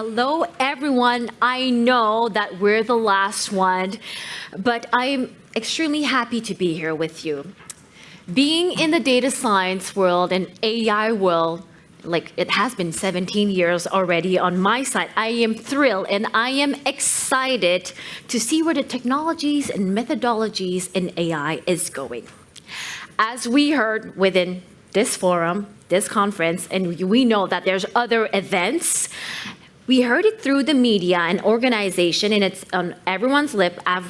Hello, everyone. I know that we're the last one, but I'm extremely happy to be here with you. Being in the data science world and AI world, like it has been 17 years already on my side, I am thrilled and I am excited to see where the technologies and methodologies in AI is going. As we heard within this forum, this conference, and we know that there's other events, we heard it through the media and organization, and it's on everyone's lip as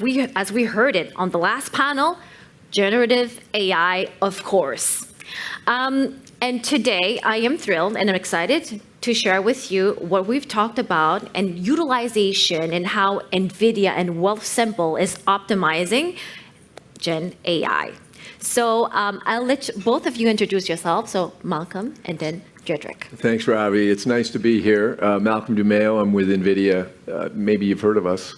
we heard it on the last panel, generative AI, of course. And today, I am thrilled and I'm excited to share with you what we've talked about and utilization and how NVIDIA and Wealthsimple is optimizing GenAI. So I'll let both of you introduce yourselves. So Malcolm and then Diederik. Thanks, Ravy. It's nice to be here. Malcolm deMayo, I'm with NVIDIA. Maybe you've heard of us.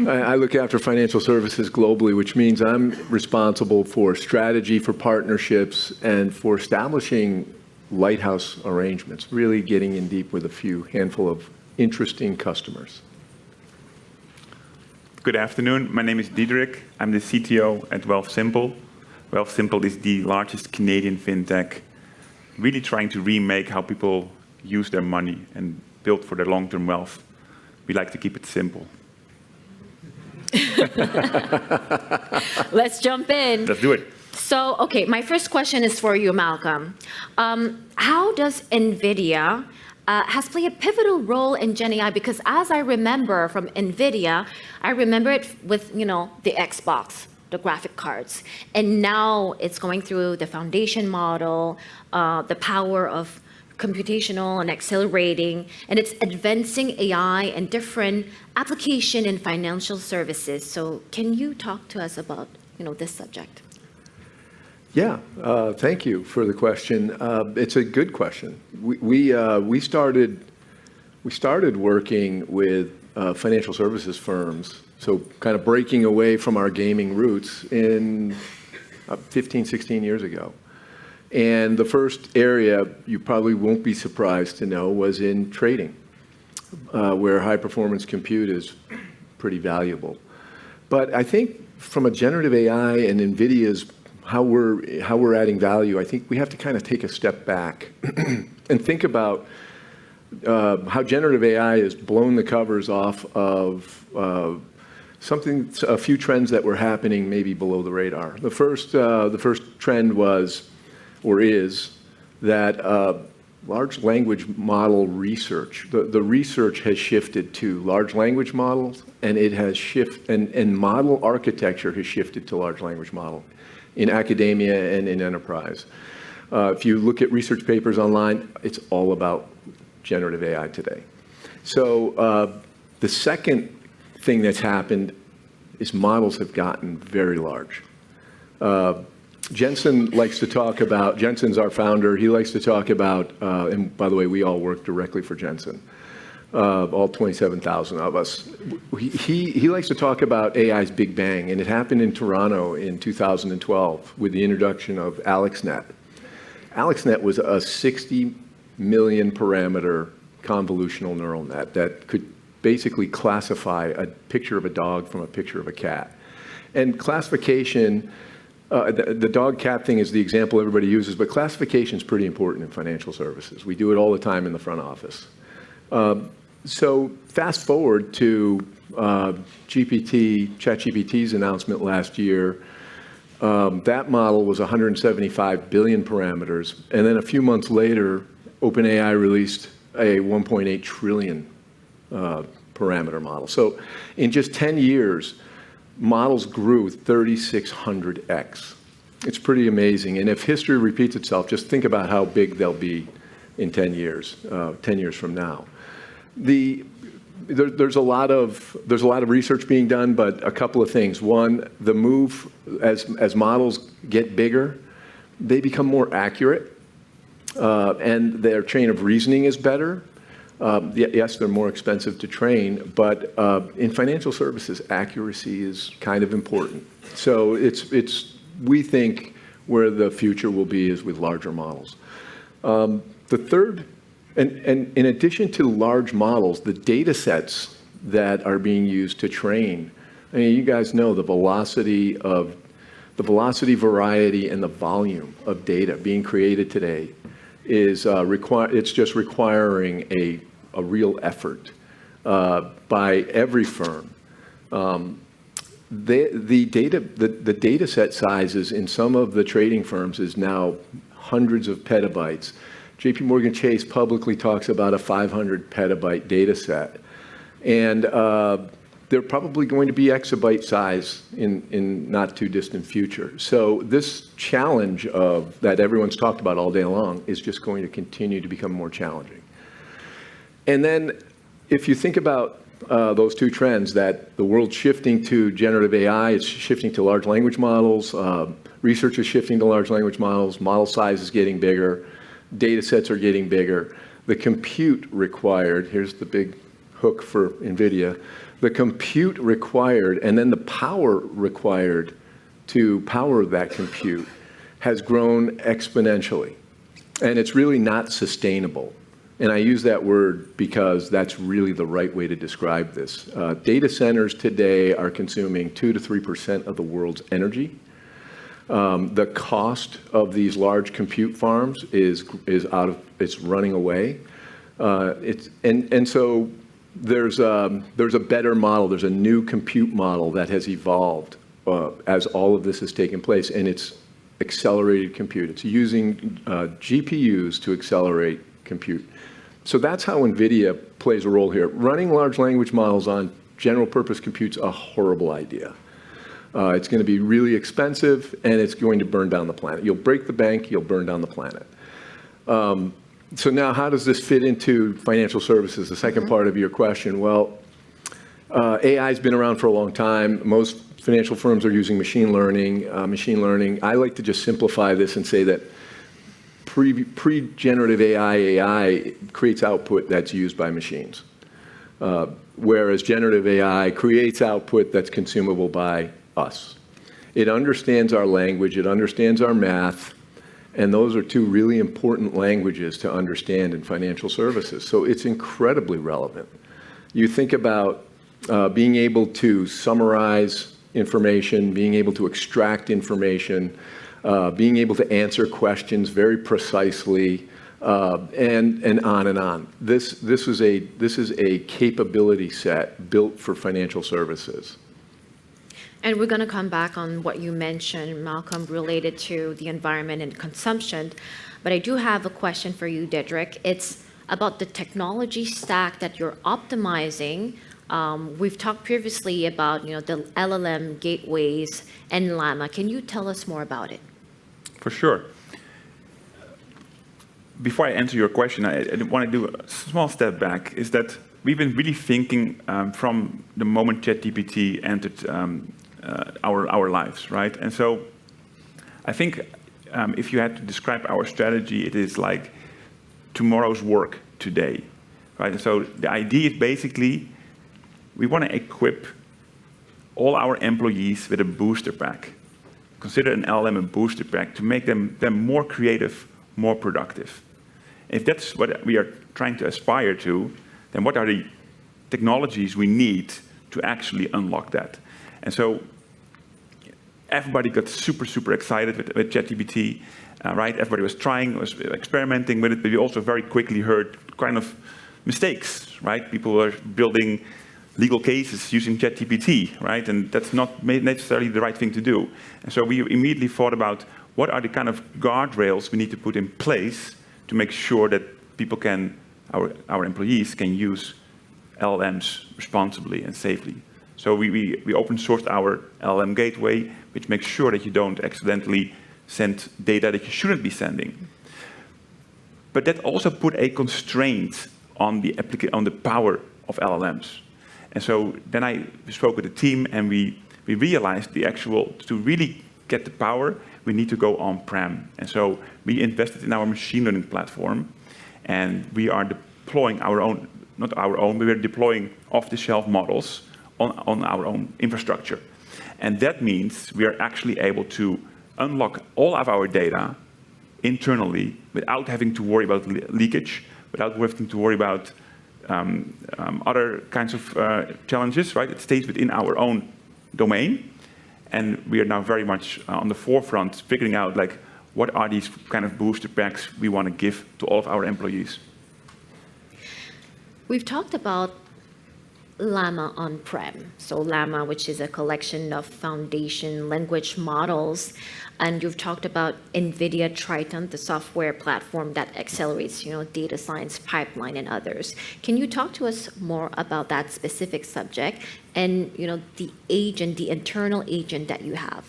I look after financial services globally, which means I'm responsible for strategy, for partnerships, and for establishing lighthouse arrangements, really getting in deep with a handful of interesting customers. Good afternoon. My name is Diederik. I'm the CTO at Wealthsimple. Wealthsimple is the largest Canadian fintech, really trying to remake how people use their money and build for their long-term wealth. We like to keep it simple. Let's jump in. Let's do it. So, okay, my first question is for you, Malcolm. How does NVIDIA has played a pivotal role in GenAI? Because as I remember from NVIDIA, I remember it with, the Xbox, the graphic cards. And now it's going through the foundation model, the power of computational and accelerating, and it's advancing AI and different application in financial services. So can you talk to us about, this subject? Yeah, thank you for the question. It's a good question. We started working with financial services firms, so kind of breaking away from our gaming roots in 15, 16 years ago. And the first area, you probably won't be surprised to know, was in trading, where high-performance compute is pretty valuable. But I think from a generative AI and NVIDIA's how we're adding value, I think we have to kind of take a step back and think about how generative AI has blown the covers off of a few trends that were happening maybe below the radar. The first trend was, or is, that large language model research. The research has shifted to large language models, and it has and model architecture has shifted to large language model in academia and in enterprise. If you look at research papers online, it's all about generative AI today. So the second thing that's happened is models have gotten very large. Jensen likes to talk about, Jensen's our founder, he likes to talk about, and by the way, we all work directly for Jensen, all 27,000 of us. He likes to talk about AI's Big Bang, and it happened in Toronto in 2012 with the introduction of AlexNet. AlexNet was a 60 million parameter convolutional neural net that could basically classify a picture of a dog from a picture of a cat. And classification, the dog-cat thing is the example everybody uses, but classification is pretty important in financial services. We do it all the time in the front office. So fast forward to ChatGPT's announcement last year. That model was 175 billion parameters, and then a few months later, OpenAI released a 1.8 trillion parameter model. So in just 10 years, models grew 3,600x. It's pretty amazing. And if history repeats itself, just think about how big they'll be in 10 years from now. There's a lot of research being done, but a couple of things. One, the move as models get bigger, they become more accurate, and their chain of reasoning is better. Yes, they're more expensive to train, but in financial services, accuracy is kind of important. So we think where the future will be is with larger models. The third And in addition to large models, the data sets that are being used to train, I mean, you guys know the velocity, variety, and the volume of data being created today is it's just requiring a real effort by every firm. The data set sizes in some of the trading firms is now hundreds of petabytes. JP Morgan Chase publicly talks about a 500 petabyte data set. And they're probably going to be exabyte size in not too distant future. So this challenge that everyone's talked about all day long is just going to continue to become more challenging. And then if you think about those two trends, that the world's shifting to generative AI, it's shifting to large language models, research is shifting to large language models, model size is getting bigger, data sets are getting bigger. The compute required, here's the big hook for NVIDIA, the compute required and then the power required to power that compute has grown exponentially. And it's really not sustainable. And I use that word because that's really the right way to describe this. Data centers today are consuming 2 to 3% of the world's energy. The cost of these large compute farms is it's running away. So there's a better model. There's a new compute model that has evolved as all of this has taken place, and it's accelerated compute. It's using GPUs to accelerate compute. So that's how NVIDIA plays a role here. Running large language models on general purpose compute's a horrible idea. It's going to be really expensive, and it's going to burn down the planet. You'll break the bank, you'll burn down the planet. So now how does this fit into financial services, the second part of your question? Well, AI has been around for a long time. Most financial firms are using machine learning. I like to just simplify this and say that pre-generative AI creates output that's used by machines, whereas generative AI creates output that's consumable by us. It understands our language, it understands our math, and those are two really important languages to understand in financial services. So it's incredibly relevant. You think about being able to summarize information, being able to extract information, being able to answer questions very precisely, and on and on. This is a capability set built for financial services. And we're going to come back on what you mentioned, Malcolm, related to the environment and consumption. But I do have a question for you, Diederik. It's about the technology stack that you're optimizing. We've talked previously about the LLM gateways and Llama. Can you tell us more about it? For sure. Before I answer your question, I want to do a small step back. Is that we've been really thinking from the moment ChatGPT entered our lives, right? And so I think if you had to describe our strategy, it is like tomorrow's work today, right? And so the idea is basically we want to equip all our employees with a booster pack. Consider an LLM a booster pack to make them more creative, more productive. If that's what we are trying to aspire to, then what are the technologies we need to actually unlock that? And so everybody got super excited with ChatGPT, right? Everybody was was experimenting with it, but we also very quickly heard kind of mistakes, right? People were building legal cases using ChatGPT, right? And that's not necessarily the right thing to do. And so we immediately thought about what are the kind of guardrails we need to put in place to make sure that people our employees can use LLMs responsibly and safely. So we open sourced our LLM gateway, which makes sure that you don't accidentally send data that you shouldn't be sending. But that also put a constraint on the power of LLMs. And so then I spoke with the team, and we realized to really get the power, we need to go on-prem. And so we invested in our machine learning platform, and we are deploying we were deploying off-the-shelf models on our own infrastructure. And that means we are actually able to unlock all of our data internally without having to worry about leakage without having to worry about other kinds of challenges, right? It stays within our own domain. And we are now very much on the forefront, figuring out like, what are these kind of booster packs we want to give to all of our employees? We've talked about Llama on-prem. So Llama, which is a collection of foundation language models. And you've talked about NVIDIA Triton, the software platform that accelerates, data science pipeline and others. Can you talk to us more about that specific subject and, the agent, the internal agent that you have?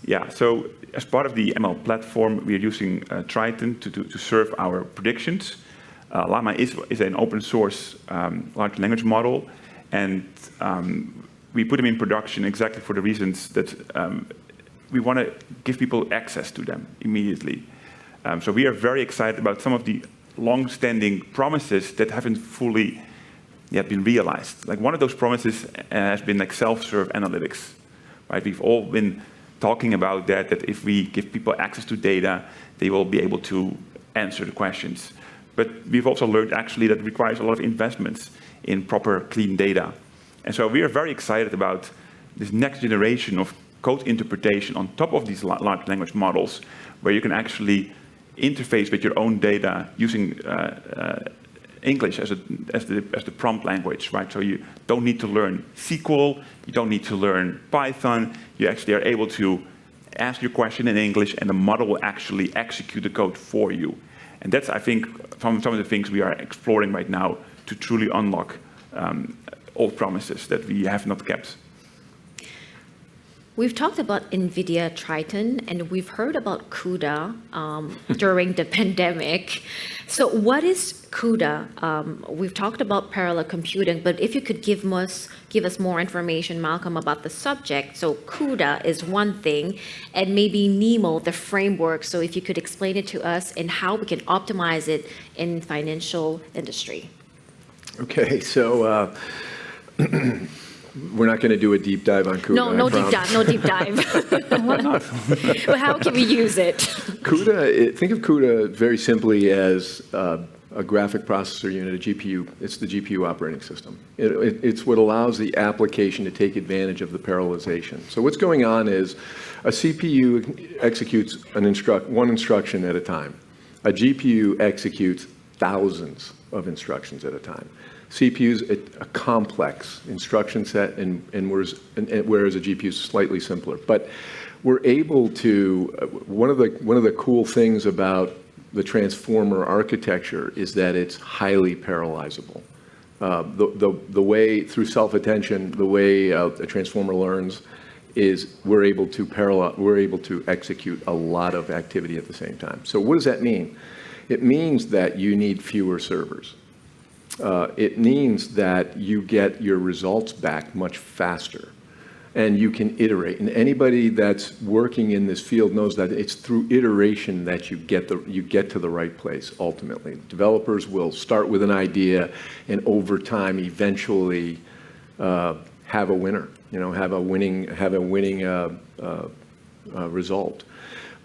Yeah, so as part of the ML platform, we are using Triton to serve our predictions. Llama is an open source large language model, and we put them in production exactly for the reasons that we want to give people access to them immediately. So we are very excited about some of the long-standing promises that haven't fully yet been realized. Like one of those promises has been like self-serve analytics, right? We've all been talking about that if we give people access to data, they will be able to answer the questions. But we've also learned actually that it requires a lot of investments in proper clean data. And so we are very excited about this next generation of code interpretation on top of these large language models, where you can actually interface with your own data using English as the prompt language, right? So you don't need to learn SQL, you don't need to learn Python, you actually are able to ask your question in English and the model will actually execute the code for you. And that's, I think, some of the things we are exploring right now to truly unlock old promises that we have not kept. We've talked about NVIDIA Triton, and we've heard about CUDA during the pandemic. So what is CUDA? We've talked about parallel computing, but if you could give us more information, Malcolm, about the subject. So CUDA is one thing, and maybe NeMo, the framework. So if you could explain it to us and how we can optimize it in financial industry. Okay, so we're not going to do a deep dive on CUDA. No deep dive. Why not? Well, how can we use it? CUDA, think of CUDA very simply as a graphic processor unit, a GPU. It's the GPU operating system. It's what allows the application to take advantage of the parallelization. So what's going on is a CPU executes one instruction at a time. A GPU executes thousands of instructions at a time. CPU's a complex instruction set, whereas a GPU is slightly simpler. But we're able to, one of the cool things about the transformer architecture is that it's highly parallelizable. The way, through self-attention, the way a transformer learns is we're able to execute a lot of activity at the same time. So what does that mean? It means that you need fewer servers. It means that you get your results back much faster and you can iterate. And anybody that's working in this field knows that it's through iteration that you get to the right place ultimately. Developers will start with an idea and over time eventually have a winner, have a winning result.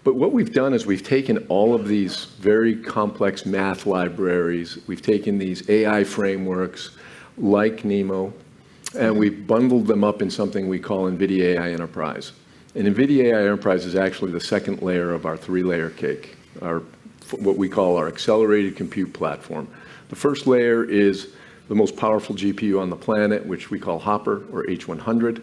But what we've done is we've taken all of these very complex math libraries, we've taken these AI frameworks like NeMo, and we've bundled them up in something we call NVIDIA AI Enterprise. And NVIDIA AI Enterprise is actually the second layer of our three-layer cake, what we call our accelerated compute platform. The first layer is the most powerful GPU on the planet, which we call Hopper, or H100.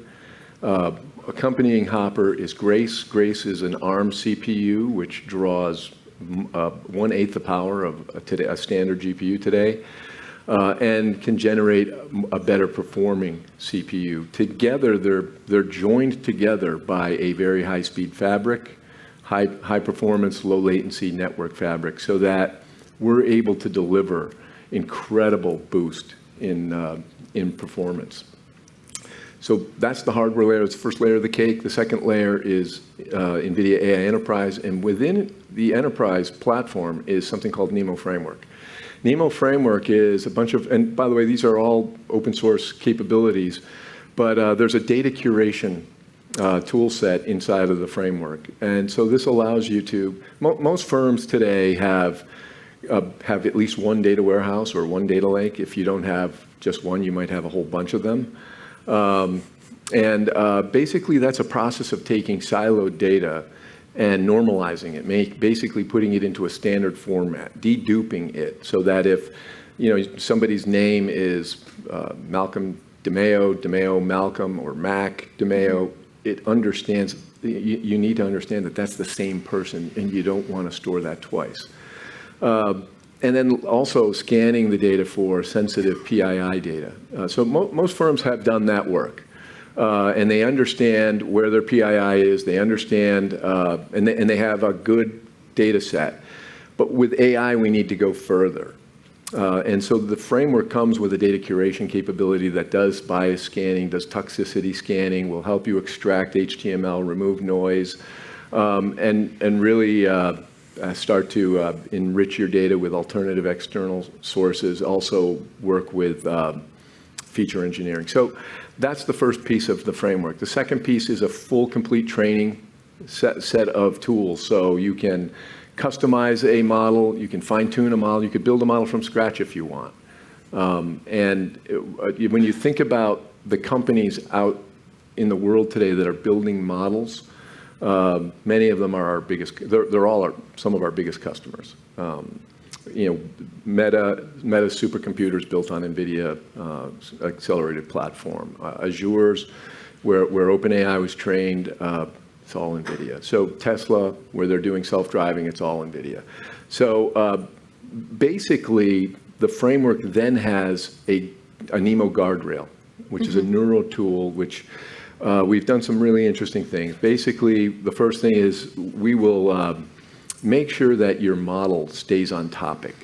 Accompanying Hopper is Grace. Grace is an ARM CPU, which draws 1/8 the power of a standard GPU today, and can generate a better performing CPU. Together, they're joined together by a very high-speed fabric, high performance, low latency network fabric, so that we're able to deliver incredible boost in performance. So that's the hardware layer. It's the first layer of the cake. The second layer is NVIDIA AI Enterprise. And within the enterprise platform is something called NeMo Framework. NeMo Framework is a bunch of, and by the way, these are all open source capabilities, but there's a data curation tool set inside of the framework. And so this allows you to, most firms today have have at least one data warehouse or one data lake. If you don't have just one, you might have a whole bunch of them. Basically, that's a process of taking siloed data and normalizing it, basically putting it into a standard format, deduping it, so that if somebody's name is Malcolm deMayo Malcolm, or Mac deMayo, it understands. You need to understand that that's the same person, and you don't want to store that twice. And then also scanning the data for sensitive PII data. So most firms have done that work. And they understand where their PII is, they understand, and they have a good data set. But with AI, we need to go further. And so the framework comes with a data curation capability that does bias scanning, does toxicity scanning, will help you extract HTML, remove noise, and really start to enrich your data with alternative external sources, also work with feature engineering. So that's the first piece of the framework. The second piece is a full, complete training set of tools. So you can customize a model, you can fine-tune a model, you could build a model from scratch if you want. When you think about the companies out in the world today that are building models, many of them are our biggest, they're all some of our biggest customers. Meta's supercomputers built on NVIDIA accelerated platform. Azure's, where OpenAI was trained, it's all NVIDIA. So Tesla, where they're doing self-driving, it's all NVIDIA. So basically, the framework then has a NeMo guardrail, which is a neural tool, which we've done some really interesting things. Basically, the first thing is we will make sure that your model stays on topic.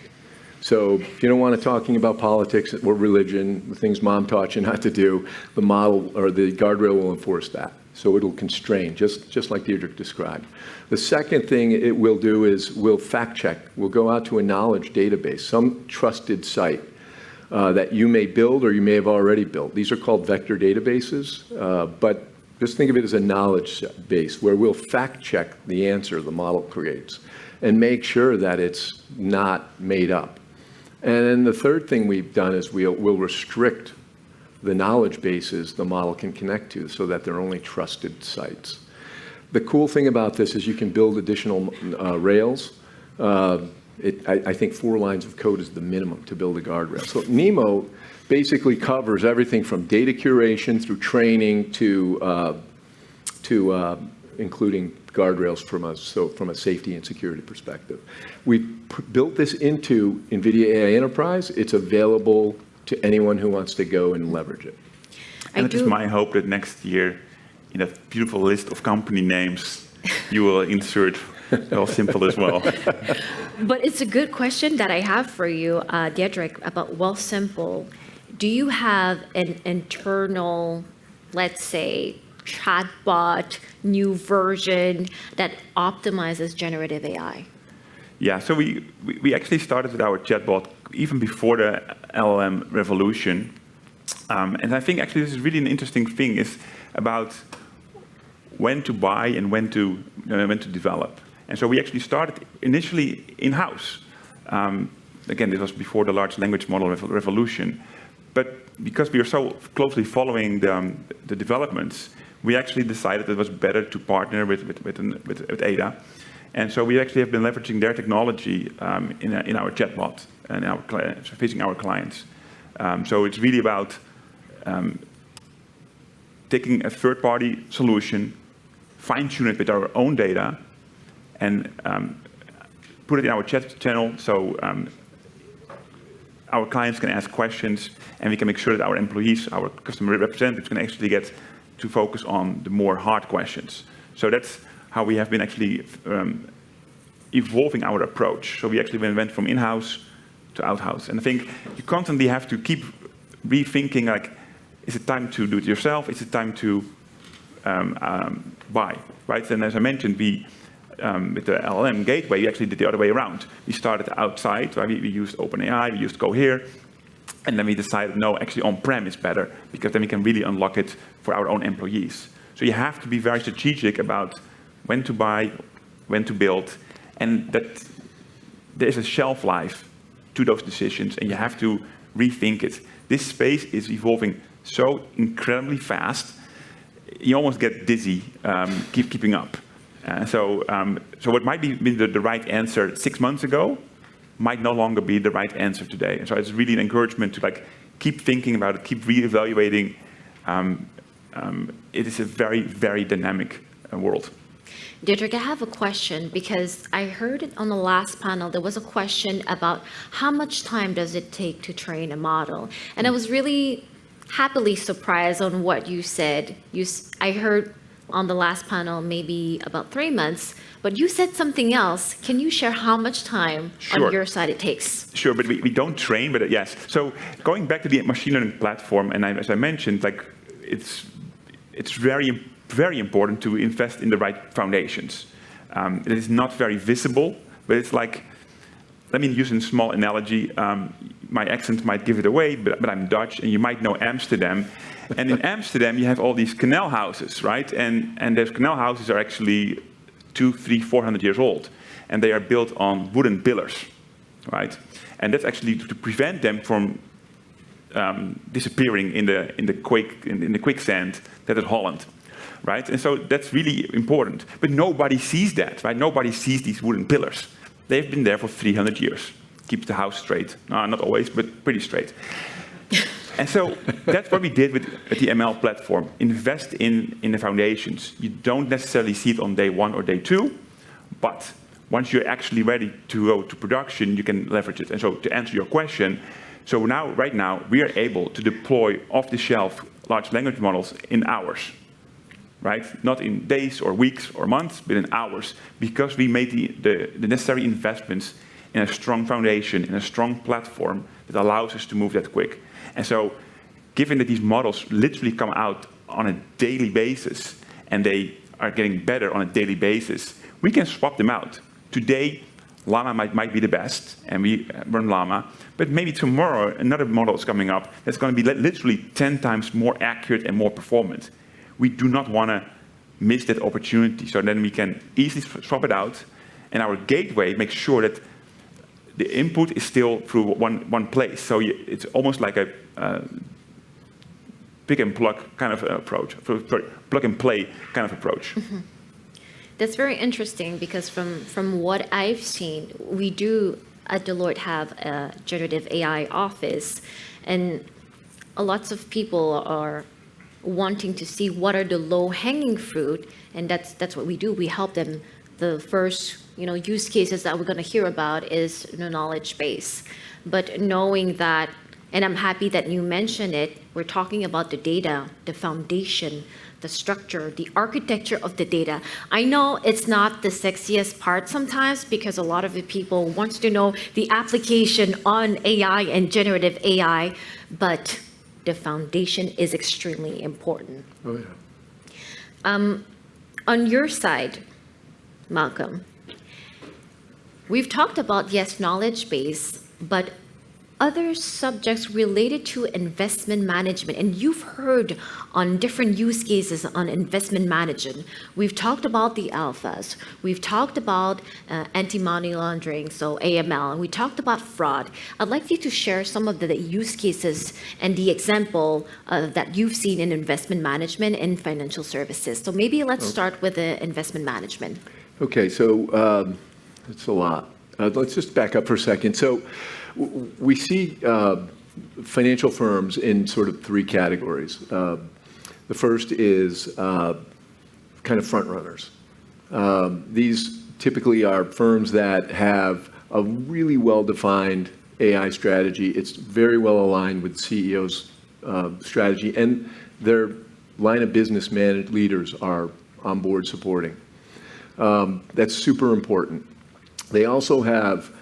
So if you don't want to talking about politics or religion, the things mom taught you not to do, the model or the guardrail will enforce that. So it'll constrain, just like Diederik described. The second thing it will do is we'll fact check. We'll go out to a knowledge database, some trusted site that you may build or you may have already built. These are called vector databases, but just think of it as a knowledge base where we'll fact check the answer the model creates and make sure that it's not made up. And then the third thing we've done is we'll restrict the knowledge bases the model can connect to so that they're only trusted sites. The cool thing about this is you can build additional rails. I think 4 lines of code is the minimum to build a guardrail. So NeMo basically covers everything from data curation through training to including guardrails from a safety and security perspective. We built this into NVIDIA AI Enterprise. It's available to anyone who wants to go and leverage it. And it is my hope that next year, in that beautiful list of company names, you will insert Wealthsimple as well. But it's a good question that I have for you, Diederik, about Wealthsimple. Do you have an internal, let's say, chatbot, new version that optimizes generative AI? Yeah, so we actually started with our chatbot even before the LLM revolution. And I think actually this is really an interesting thing, is about when to buy and when to develop. And so we actually started initially in-house. Again, this was before the large language model revolution. But because we are so closely following the developments, we actually decided it was better to partner with Ada. And so we actually have been leveraging their technology in our chatbot and facing our clients. So it's really about taking a third-party solution, fine-tune it with our own data, and put it in our chat channel so our clients can ask questions, and we can make sure that our employees, our customer representatives, can actually get to focus on the more hard questions. So that's how we have been actually evolving our approach. So we actually went from in-house to out-house. And I think you constantly have to keep rethinking, like, is it time to do it yourself? Is it time to buy, right? And as I mentioned, we, with the LLM gateway, we actually did the other way around. We started outside, right? We used OpenAI, we used Cohere, and then we decided, no, actually on-prem is better, because then we can really unlock it for our own employees. So you have to be very strategic about when to buy, when to build, and that there's a shelf life to those decisions, and you have to rethink it. This space is evolving so incredibly fast, you almost get dizzy keeping up. So what might be the right answer 6 months ago might no longer be the right answer today. And so it's really an encouragement to keep thinking about it, keep reevaluating. It is a very, very dynamic world. Diederik, I have a question because I heard it on the last panel. There was a question about how much time does it take to train a model? And I was really happily surprised on what you said. I heard on the last panel maybe about 3 months, but you said something else. Can you share how much time on your side it takes? Sure, but we don't train, but yes. So going back to the machine learning platform, and as I mentioned, it's very, very important to invest in the right foundations. It is not very visible, but it's like, let me use a small analogy. My accent might give it away, but I'm Dutch, and you might know Amsterdam. And in Amsterdam, you have all these canal houses, right? And those canal houses are actually 200, 300, 400 years old, and they are built on wooden pillars, right? And that's actually to prevent them from disappearing in the quicksand that is Holland, right? And so that's really important. But nobody sees that, right? Nobody sees these wooden pillars. They've been there for 300 years. Keeps the house straight. Not always, but pretty straight. And so that's what we did with the ML platform. Invest in the foundations. You don't necessarily see it on day 1 or day 2, but once you're actually ready to go to production, you can leverage it. And so to answer your question, so right now, we are able to deploy off-the-shelf large language models in hours, right? Not in days or weeks or months, but in hours, because we made the necessary investments in a strong foundation, in a strong platform that allows us to move that quick. And so, given that these models literally come out on a daily basis, and they are getting better on a daily basis, we can swap them out. Today, Llama might be the best, and we run Llama, but maybe tomorrow another model is coming up that's going to be literally 10 times more accurate and more performant. We do not want to miss that opportunity, so then we can easily swap it out, and our gateway makes sure that the input is still through one place. So it's almost like a pick and plug kind of approach, plug and play kind of approach. Mm-hmm. That's very interesting because from what I've seen, we do at Deloitte have a generative AI office, and lots of people are wanting to see what are the low-hanging fruit, and that's what we do. We help them. The first use cases that we're going to hear about is the knowledge base, but knowing that, and I'm happy that you mentioned it, we're talking about the data, the foundation, the structure, the architecture of the data. I know it's not the sexiest part sometimes because a lot of the people want to know the application on AI and generative AI, but the foundation is extremely important. Oh, yeah. On your side, Malcolm, we've talked about, yes, knowledge base, but other subjects related to investment management, and you've heard on different use cases on investment management. We've talked about the alphas. We've talked about anti-money laundering, so AML, and we talked about fraud. I'd like you to share some of the use cases and the example that you've seen in investment management and financial services. So maybe let's start with the investment management. Okay, so it's a lot. Let's just back up for a second. So we see financial firms in sort of 3 categories. The first is kind of front runners. These typically are firms that have a really well-defined AI strategy. It's very well aligned with CEO's strategy, and their line of business leaders are on board supporting. That's super important. They also have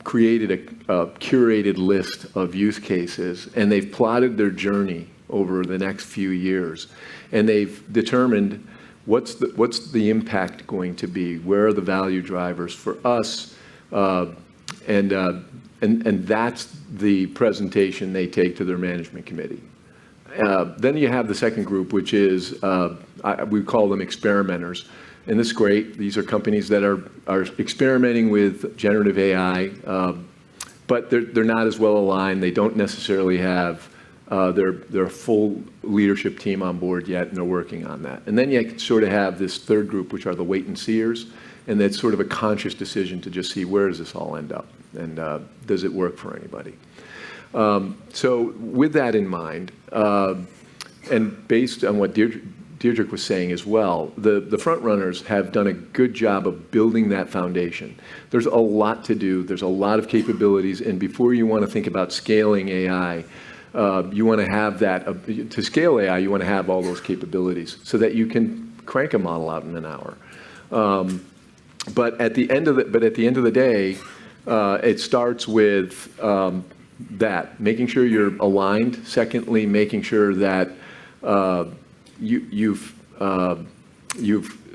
created a curated list of use cases, and they've plotted their journey over the next few years, and they've determined what's the impact going to be, where are the value drivers for us, and that's the presentation they take to their management committee. Then you have the second group, which is we call them experimenters. and this is great. These are companies that are experimenting with generative AI, but they're not as well aligned. They don't necessarily have their full leadership team on board yet, and they're working on that. And then you sort of have this third group, which are the wait and seers, and that's sort of a conscious decision to just see where does this all end up, and does it work for anybody? So with that in mind, and based on what Diederik was saying as well, the front runners have done a good job of building that foundation. There's a lot to do. There's a lot of capabilities, and before you want to think about scaling AI, you want to have that, to scale AI, you want to have all those capabilities so that you can crank a model out in an hour. But at the end of the day, it starts with that, making sure you're aligned. Secondly, making sure that you've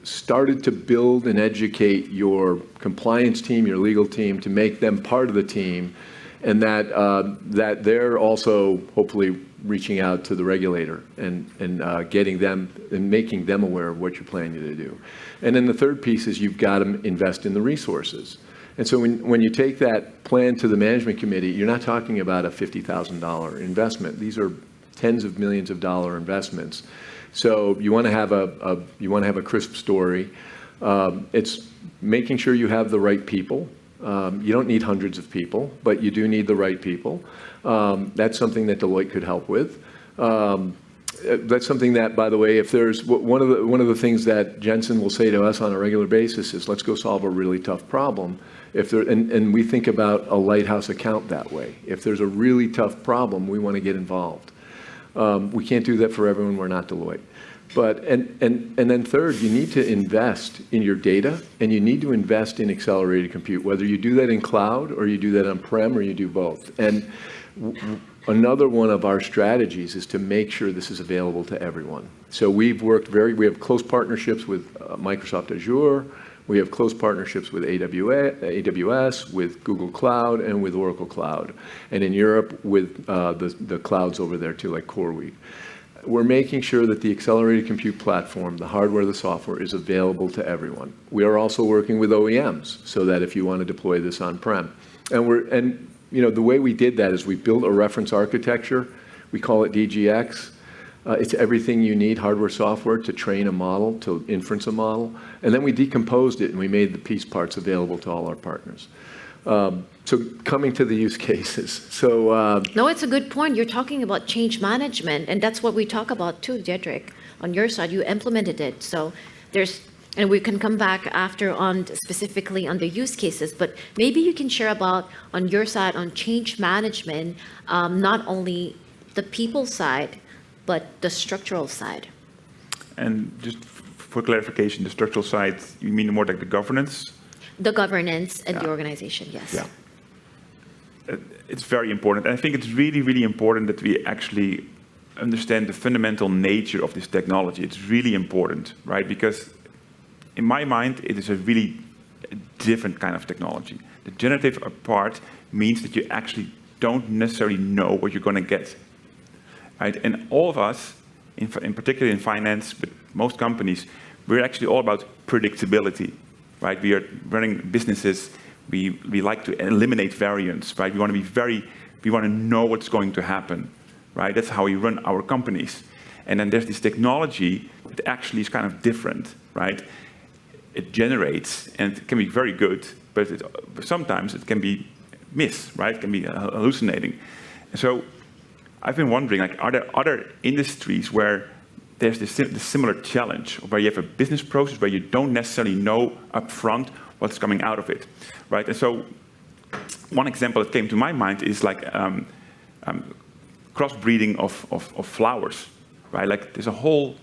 started to build and educate your compliance team, your legal team, to make them part of the team, and that they're also hopefully reaching out to the regulator and getting them and making them aware of what you're planning to do. And then the third piece is you've got to invest in the resources. And so when you take that plan to the management committee, you're not talking about a $50,000 investment. These are tens of millions of dollar investments. So you want to have a crisp story. It's making sure you have the right people. You don't need hundreds of people, but you do need the right people. That's something that Deloitte could help with. That's something that, by the way, if there's one of the things that Jensen will say to us on a regular basis is, let's go solve a really tough problem. And we think about a lighthouse account that way. If there's a really tough problem, we want to get involved. We can't do that for everyone. We're not Deloitte. But and then third, you need to invest in your data, and you need to invest in accelerated compute, whether you do that in cloud or you do that on-prem or you do both. And another one of our strategies is to make sure this is available to everyone. So we have close partnerships with Microsoft Azure. We have close partnerships with AWS, with Google Cloud, and with Oracle Cloud. And in Europe, with the clouds over there too, like CoreWeave. We're making sure that the accelerated compute platform, the hardware, the software, is available to everyone. We are also working with OEMs so that if you want to deploy this on-prem. And the way we did that is we built a reference architecture. We call it DGX. It's everything you need, hardware, software, to train a model, to inference a model. And then we decomposed it, and we made the piece parts available to all our partners. So coming to the use cases. No, it's a good point. You're talking about change management, and that's what we talk about too, Diederik. On your side, you implemented it. So and we can come back after on specifically on the use cases, but maybe you can share about on your side on change management, not only the people side, but the structural side. And just for clarification, the structural side, you mean more like the governance? The governance and the organization, yes. Yeah. It's very important. And I think it's really, really important that we actually understand the fundamental nature of this technology. It's really important, right? Because in my mind, it is a really different kind of technology. The generative part means that you actually don't necessarily know what you're going to get, right? And all of us, in particular in finance, but most companies, we're actually all about predictability, right? We are running businesses. We like to eliminate variance, right? We want to know what's going to happen, right? That's how we run our companies. And then there's this technology that actually is kind of different, right? It generates, and it can be very good, but sometimes it can be miss, right? It can be hallucinating. And so I've been wondering, like, are there other industries where there's this similar challenge, where you have a business process where you don't necessarily know upfront what's coming out of it, right? And so one example that came to my mind is like crossbreeding of flowers, right? Like there's a whole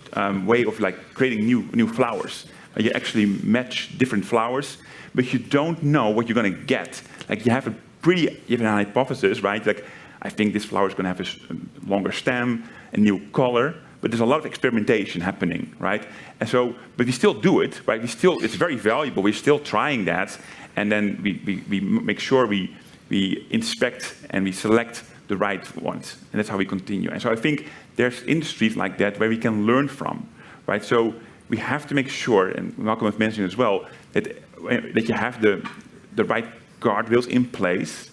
way of like creating new flowers. You actually match different flowers, but you don't know what you're going to get. Like you have a hypothesis, right? Like I think this flower is going to have a longer stem, a new color, but there's a lot of experimentation happening, right? And so, but we still do it, right? It's very valuable. We're still trying that, and then we make sure we inspect and we select the right ones, and that's how we continue. And so I think there's industries like that where we can learn from, right? So we have to make sure, and Malcolm has mentioned as well, that you have the right guardrails in place,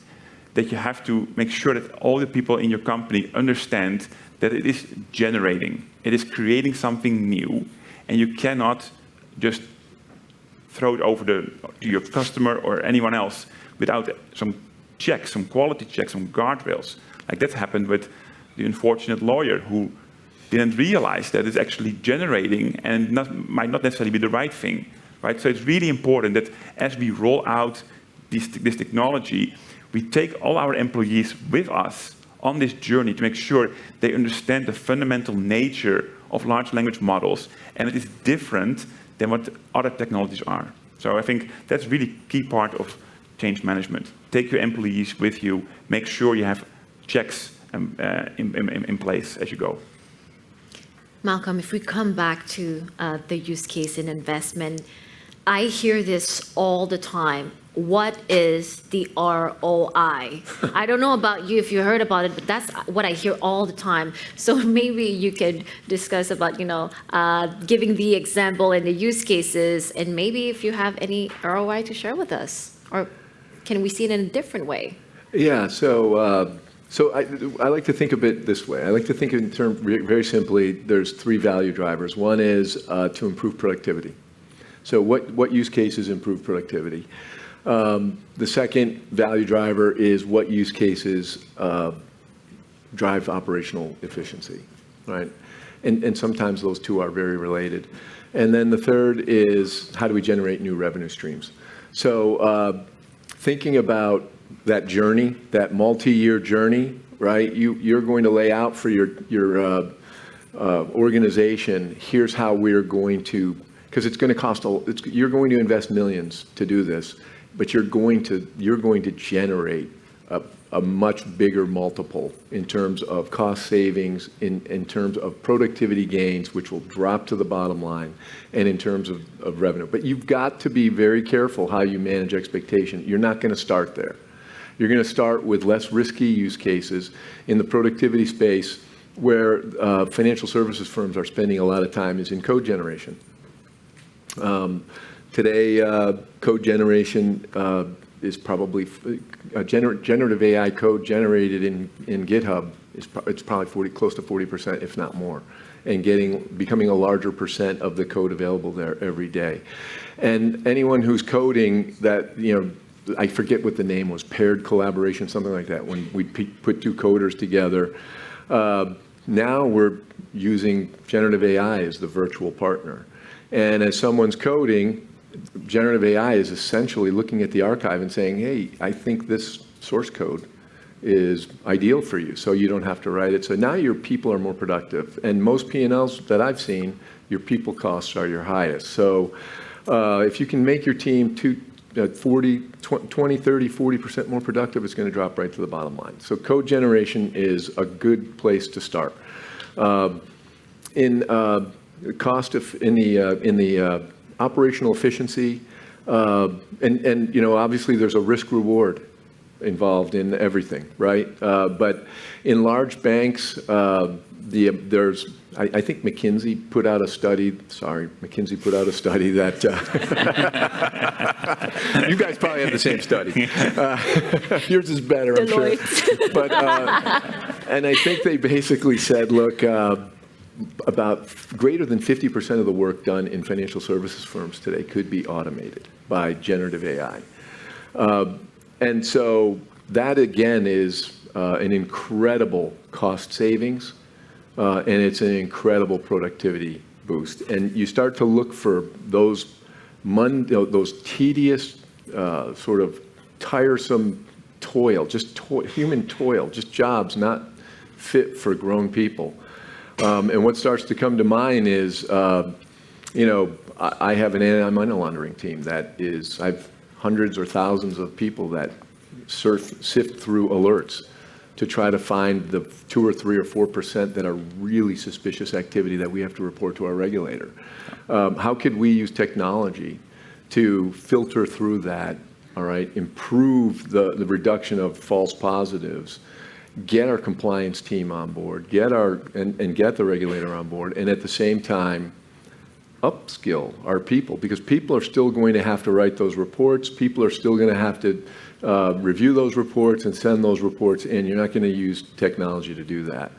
that you have to make sure that all the people in your company understand that it is generating, it is creating something new, and you cannot just throw it over to your customer or anyone else without some checks, some quality checks, some guardrails. Like that happened with the unfortunate lawyer who didn't realize that it's actually generating and might not necessarily be the right thing, right? So it's really important that as we roll out this technology, we take all our employees with us on this journey to make sure they understand the fundamental nature of large language models, and it is different than what other technologies are. So I think that's really key part of change management. Take your employees with you, make sure you have checks in place as you go. Malcolm, if we come back to the use case in investment, I hear this all the time. What is the ROI? I don't know about you if you heard about it, but that's what I hear all the time. So maybe you could discuss about, giving the example and the use cases, and maybe if you have any ROI to share with us, or can we see it in a different way? Yeah, so I like to think of it this way. I like to think in terms, very simply, there's three value drivers. One is to improve productivity. So what use cases improve productivity? The second value driver is what use cases drive operational efficiency, right? And sometimes those two are very related. And then the third is how do we generate new revenue streams? So thinking about that journey, that multi-year journey, right? You're going to lay out for your organization, here's how we're going to, because it's going to cost, you're going to invest millions to do this, but you're going to generate a much bigger multiple in terms of cost savings, in terms of productivity gains, which will drop to the bottom line, and in terms of revenue. But you've got to be very careful how you manage expectation. You're not going to start there. You're going to start with less risky use cases in the productivity space where financial services firms are spending a lot of time is in code generation. Today, code generation is probably generative AI code generated in GitHub. It's probably close to 40%, if not more, and becoming a larger percent of the code available there every day. And anyone who's coding that, I forget what the name was, paired collaboration, something like that, when we put two coders together. Now we're using generative AI as the virtual partner. And as someone's coding, generative AI is essentially looking at the archive and saying, hey, I think this source code is ideal for you, so you don't have to write it. So now your people are more productive. And most P&Ls that I've seen, your people costs are your highest. So if you can make your team 20, 30, 40% more productive, it's going to drop right to the bottom line. So code generation is a good place to start. In the operational efficiency, and obviously there's a risk reward involved in everything, right? But in large banks, there's I think McKinsey put out a study. McKinsey put out a study that you guys probably have the same study. Yours is better, Deloitte. I'm sure. But and I think they basically said, look, about greater than 50% of the work done in financial services firms today could be automated by generative AI. And so that, again, is an incredible cost savings, and it's an incredible productivity boost. And you start to look for those tedious, sort of tiresome toil, human toil, just jobs not fit for grown people. And what starts to come to mind is, I have an anti-money laundering team I've hundreds or thousands of people that sift through alerts to try to find the 2 or 3 or 4% that are really suspicious activity that we have to report to our regulator. How could we use technology to filter through that, all right, improve the reduction of false positives, get our compliance team on board, get the regulator on board, and at the same time upskill our people, because people are still going to have to write those reports. People are still going to have to review those reports and send those reports in. You're not going to use technology to do that.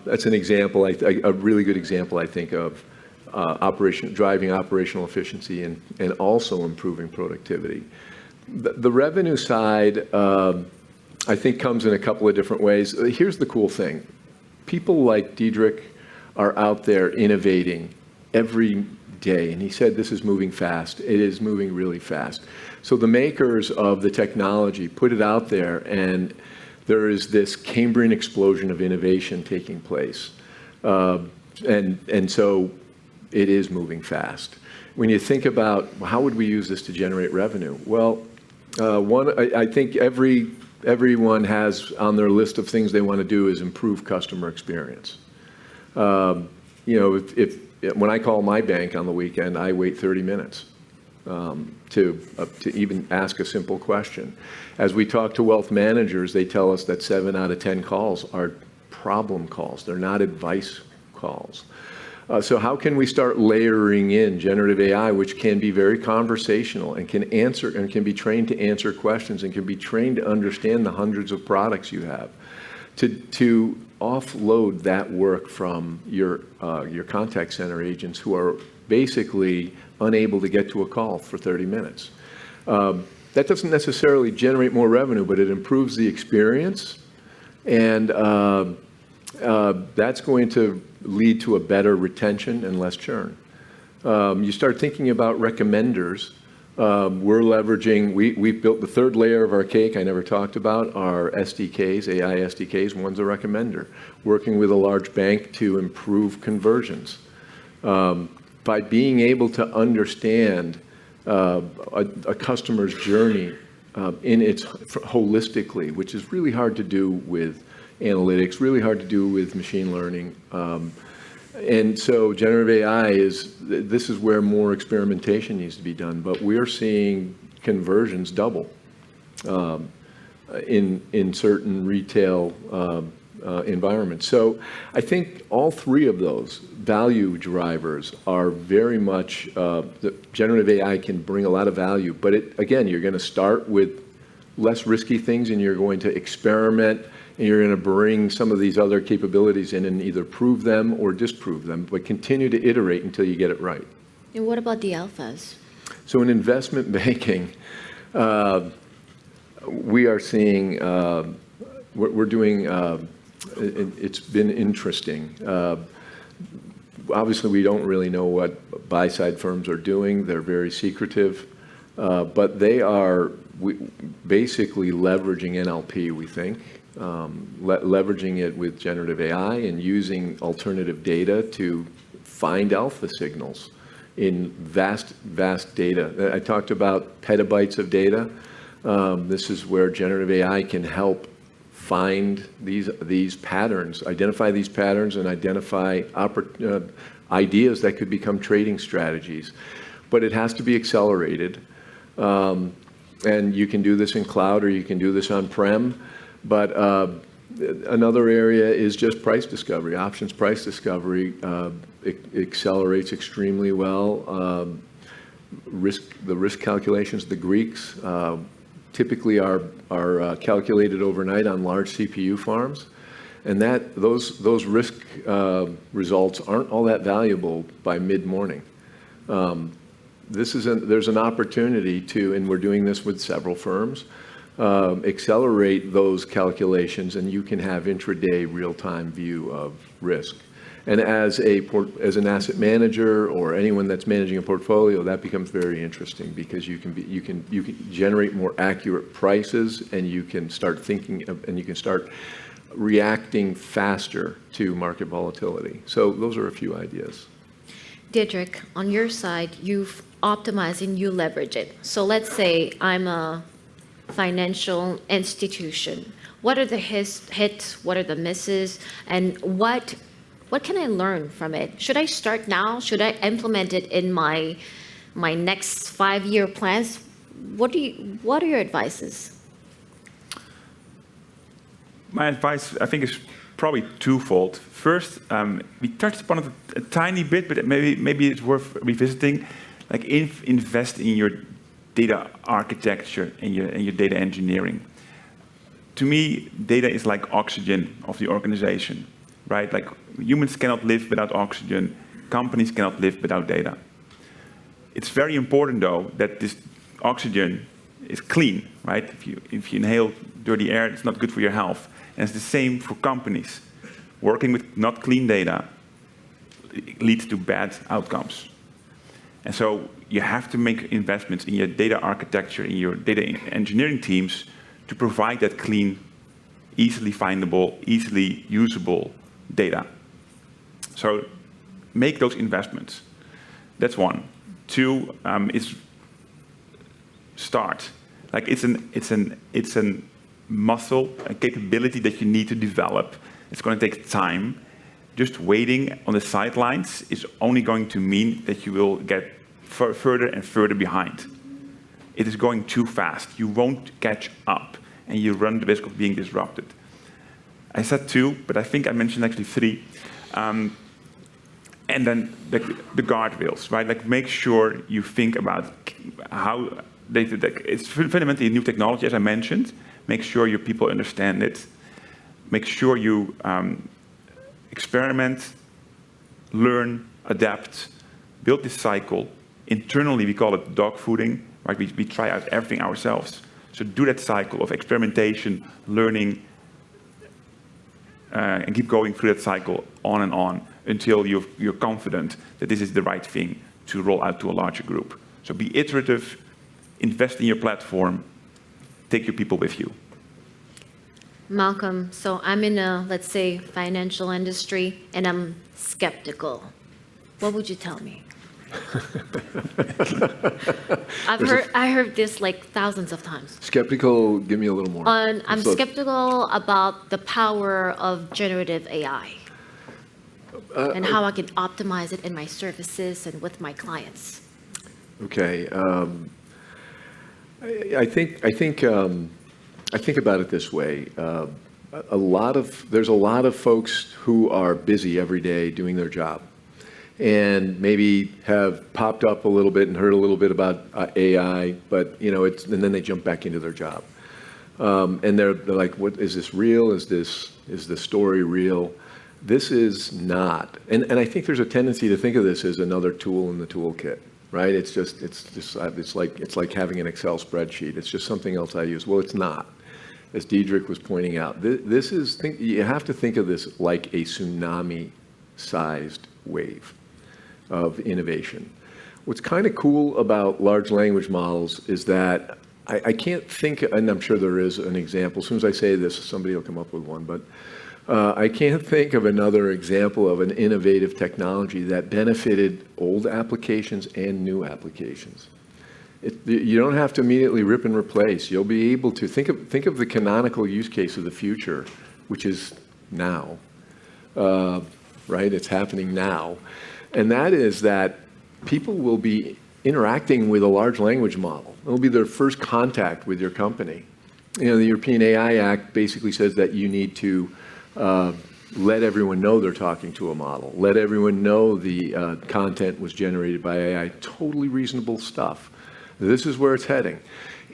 That's an example, a really good example, I think, of driving operational efficiency and also improving productivity. The revenue side, I think, comes in a couple of different ways. Here's the cool thing. People like Diederik are out there innovating every day. And he said this is moving fast. It is moving really fast. So the makers of the technology put it out there, and there is this Cambrian explosion of innovation taking place. And so it is moving fast. When you think about how would we use this to generate revenue? Well, I think everyone has on their list of things they want to do is improve customer experience. When I call my bank on the weekend, I wait 30 minutes to even ask a simple question. As we talk to wealth managers, they tell us that 7 out of 10 calls are problem calls. They're not advice calls. So how can we start layering in generative AI, which can be very conversational and can answer and can be trained to answer questions and can be trained to understand the hundreds of products you have, to offload that work from your contact center agents who are basically unable to get to a call for 30 minutes. That doesn't necessarily generate more revenue, but it improves the experience, and that's going to lead to a better retention and less churn. You start thinking about recommenders. We're leveraging, we've built the third layer of our cake I never talked about, our SDKs, AI SDKs. One's a recommender, working with a large bank to improve conversions. By being able to understand a customer's journey in its holistically, which is really hard to do with analytics, really hard to do with machine learning. And so generative AI this is where more experimentation needs to be done, but we're seeing conversions double in certain retail environments. So I think all three of those value drivers are very much, the generative AI can bring a lot of value, but again, you're going to start with less risky things and you're going to experiment and you're going to bring some of these other capabilities in and either prove them or disprove them, but continue to iterate until you get it right. And what about the alphas? So in investment banking, we are seeing, we're doing, it's been interesting. Obviously, we don't really know what buy-side firms are doing. They're very secretive, but they are basically leveraging NLP, we think. Leveraging it with generative AI and using alternative data to find alpha signals in vast data. I talked about petabytes of data. This is where generative AI can help find these patterns, identify these patterns, and identify ideas that could become trading strategies. But it has to be accelerated. And you can do this in cloud or you can do this on-prem. But another area is just price discovery, options price discovery. It accelerates extremely well. The risk calculations, the Greeks typically are calculated overnight on large CPU farms, and those risk results aren't all that valuable by mid-morning. There's an opportunity to, and we're doing this with several firms, accelerate those calculations, and you can have intraday real-time view of risk. And as an asset manager or anyone that's managing a portfolio, that becomes very interesting because you can generate more accurate prices, and you can start thinking and you can start reacting faster to market volatility. So those are a few ideas. Diederik, on your side, you've optimized and you leverage it. So let's say I'm a financial institution. What are the hits? What are the misses? And what can I learn from it? Should I start now? Should I implement it in my next 5-year plans? What are your advices? My advice, I think, is probably twofold. First, we touched upon it a tiny bit, but maybe it's worth revisiting. Like invest in your data architecture and your data engineering. To me, data is like oxygen of the organization, right? Like humans cannot live without oxygen. Companies cannot live without data. It's very important, though, that this oxygen is clean, right? If you inhale dirty air, it's not good for your health. And it's the same for companies. Working with not clean data leads to bad outcomes. And so you have to make investments in your data architecture, in your data engineering teams to provide that clean, easily findable, easily usable data. So make those investments. That's one. Two is start. Like it's a muscle, a capability that you need to develop. It's going to take time. Just waiting on the sidelines is only going to mean that you will get further and further behind. It is going too fast. You won't catch up, and you run the risk of being disrupted. I said two, but I think I mentioned actually three. And then the guardrails, right? Like make sure you think about how it's fundamentally a new technology, as I mentioned. Make sure your people understand it. Make sure you experiment, learn, adapt, build this cycle. Internally, we call it dog fooding, right? We try out everything ourselves. So do that cycle of experimentation, learning, and keep going through that cycle on and on until you're confident that this is the right thing to roll out to a larger group. So be iterative, invest in your platform, take your people with you. Malcolm, so I'm in a, let's say, financial industry, and I'm skeptical. What would you tell me? I heard this like thousands of times. Skeptical, give me a little more. I'm skeptical about the power of generative AI and how I can optimize it in my services and with my clients. Okay. I think about it this way. There's a lot of folks who are busy every day doing their job, and maybe have popped up a little bit and heard a little bit about AI, but and then they jump back into their job, and they're like, "What is this real? Is the story real?" This is not, and I think there's a tendency to think of this as another tool in the toolkit, right? It's like having an Excel spreadsheet. It's just something else I use. Well, it's not. As Diederik was pointing out, you have to think of this like a tsunami-sized wave of innovation. What's kind of cool about large language models is that I can't think, and I'm sure there is an example. As soon as I say this, somebody will come up with one, but I can't think of another example of an innovative technology that benefited old applications and new applications. You don't have to immediately rip and replace. You'll be able to think of the canonical use case of the future, which is now, right? It's happening now. And that is that people will be interacting with a large language model. It'll be their first contact with your company. The European AI Act basically says that you need to let everyone know they're talking to a model. Let everyone know the content was generated by AI. Totally reasonable stuff. This is where it's heading.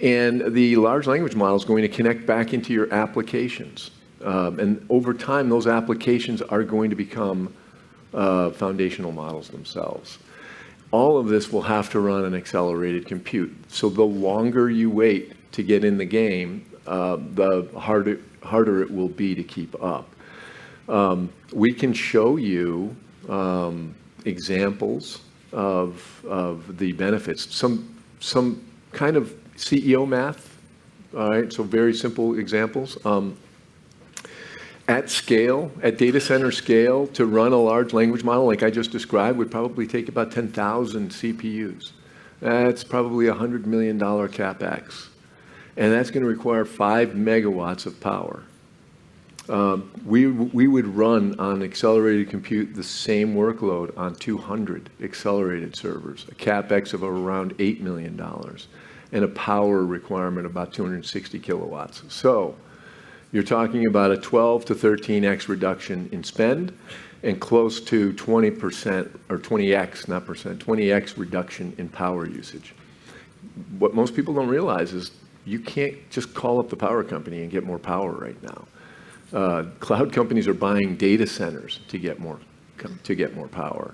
And the large language model is going to connect back into your applications. And over time, those applications are going to become foundational models themselves. All of this will have to run an accelerated compute. So the longer you wait to get in the game, the harder it will be to keep up. We can show you examples of the benefits. Some kind of CEO math, all right, so very simple examples. At scale, at data center scale, to run a large language model like I just described would probably take about 10,000 CPUs. That's probably $100 million CapEx. And that's going to require 5 megawatts of power. We would run on accelerated compute the same workload on 200 accelerated servers, a CapEx of around $8 million, and a power requirement of about 260 kilowatts. So you're talking about a 12 to 13x reduction in spend and close to 20% or 20x, not percent, 20x reduction in power usage. What most people don't realize is you can't just call up the power company and get more power right now. Cloud companies are buying data centers to get more power.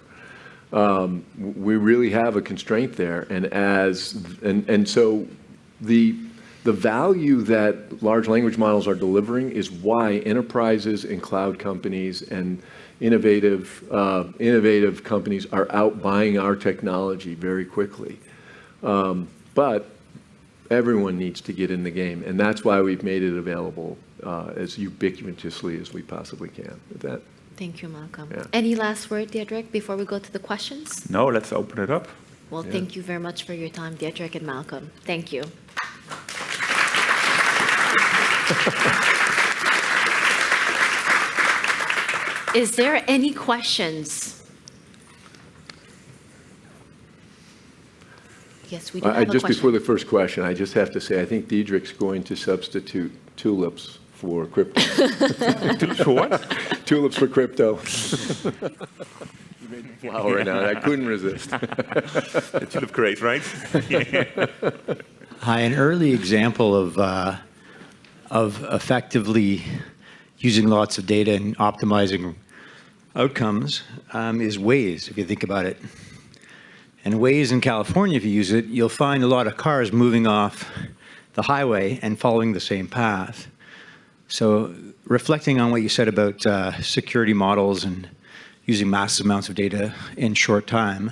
We really have a constraint there, and so the value that large language models are delivering is why enterprises and cloud companies and innovative companies are out buying our technology very quickly. But everyone needs to get in the game, and that's why we've made it available as ubiquitously as we possibly can. With that. Thank you, Malcolm. Yeah. Any last word, Diederik, before we go to the questions? No, let's open it up. Well, thank you very much for your time, Diederik and Malcolm. Thank you. Is there any questions? Yes, we do have a Just question. before the first question, I just have to say, I think Diederik's going to substitute tulips for crypto. Tulips for what? Tulips for crypto. You made me flower right now. I couldn't resist. The tulip craze, right? Hi, an early example of effectively using lots of data and optimizing outcomes is Waze, if you think about it. And Waze in California, if you use it, you'll find a lot of cars moving off the highway and following the same path. So reflecting on what you said about security models and using massive amounts of data in short time,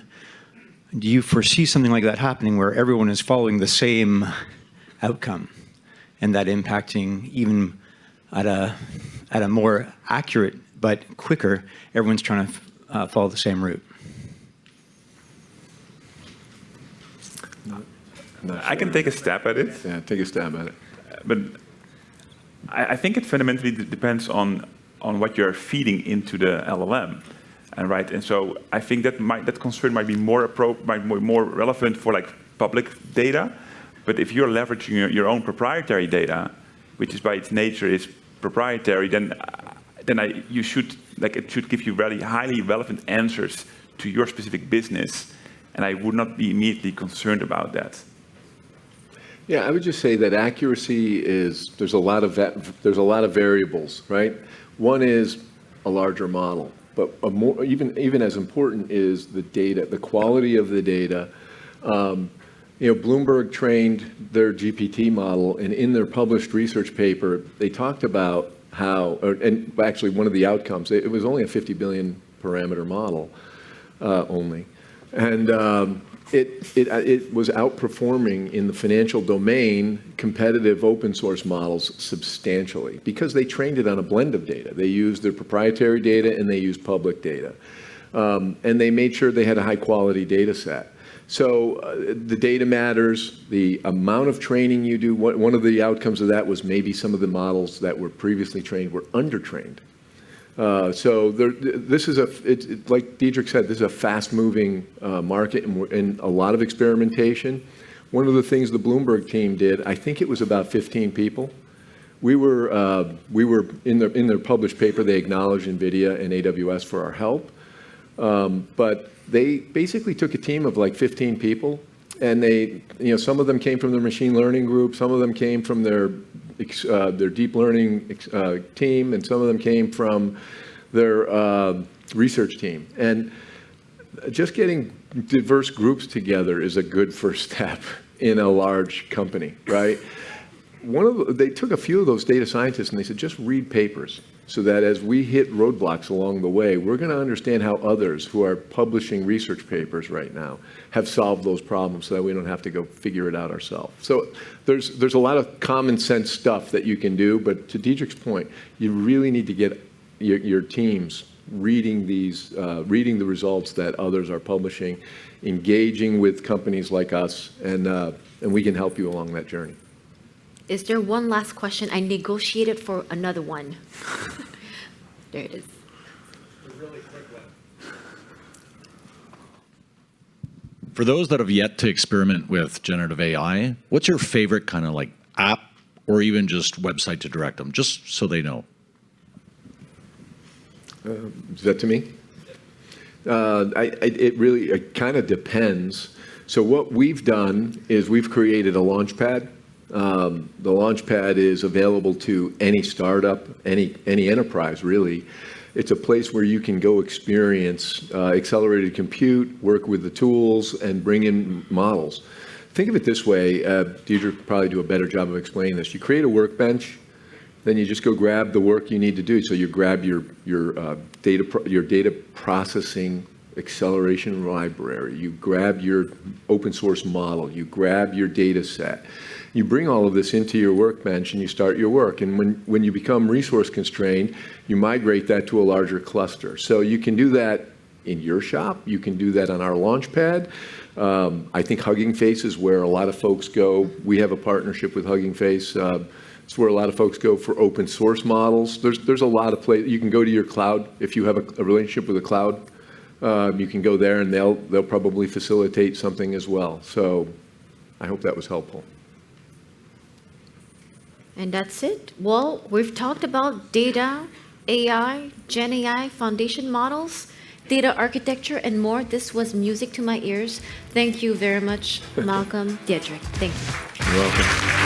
do you foresee something like that happening where everyone is following the same outcome and that impacting even at a more accurate but quicker, everyone's trying to follow the same route? I can take a stab at it. Yeah, take a stab at it. But I think it fundamentally depends on what you're feeding into the LLM, and so I think that concern might be more relevant for like public data. But if you're leveraging your own proprietary data, which is by its nature is proprietary, then it should give you very highly relevant answers to your specific business, and I would not be immediately concerned about that. Yeah, I would just say that accuracy there's a lot of variables, right? One is a larger model, but even as important is the data, the quality of the data. Bloomberg trained their GPT model, and in their published research paper, they talked about how, and actually one of the outcomes, it was only a 50 billion parameter model only, and it was outperforming in the financial domain competitive open source models substantially because they trained it on a blend of data. They used their proprietary data and they used public data. And they made sure they had a high quality data set. So the data matters, the amount of training you do. One of the outcomes of that was maybe some of the models that were previously trained were undertrained. So this is like Diederik said, this is a fast-moving market and a lot of experimentation. One of the things the Bloomberg team did, I think it was about 15 people. We were in their published paper. They acknowledged NVIDIA and AWS for our help, but they basically took a team of like 15 people, and some of them came from their machine learning group, some of them came from their deep learning team, and some of them came from their research team. And just getting diverse groups together is a good first step in a large company, right? They took a few of those data scientists and they said, just read papers so that as we hit roadblocks along the way, we're going to understand how others who are publishing research papers right now have solved those problems so that we don't have to go figure it out ourselves. So there's a lot of common sense stuff that you can do, but to Diederik's point, you really need to get your teams reading reading the results that others are publishing, engaging with companies like us, and we can help you along that journey. Is there one last question? I negotiated for another one. There it is. A really quick one. For those that have yet to experiment with generative AI, what's your favorite kind of like app or even just website to direct them, just so they know? Is that to me? It kind of depends. So what we've done is we've created a launchpad. The launchpad is available to any startup, any enterprise, really. It's a place where you can go experience accelerated compute, work with the tools, and bring in models. Think of it this way. Diederik would probably do a better job of explaining this. You create a workbench, then you just go grab the work you need to do. So you grab your data processing acceleration library. You grab your open source model. You grab your data set. You bring all of this into your workbench and you start your work. And when you become resource constrained, you migrate that to a larger cluster. So you can do that in your shop. You can do that on our Launchpad. I think Hugging Face is where a lot of folks go. We have a partnership with Hugging Face. It's where a lot of folks go for open source models. There's a lot of places. You can go to your cloud. If you have a relationship with a cloud, you can go there and they'll probably facilitate something as well. So I hope that was helpful. And that's it. Well, we've talked about data, AI, GenAI, foundation models, data architecture, and more. This was music to my ears. Thank you very much, Malcolm, Diederik. Thank you. You're welcome.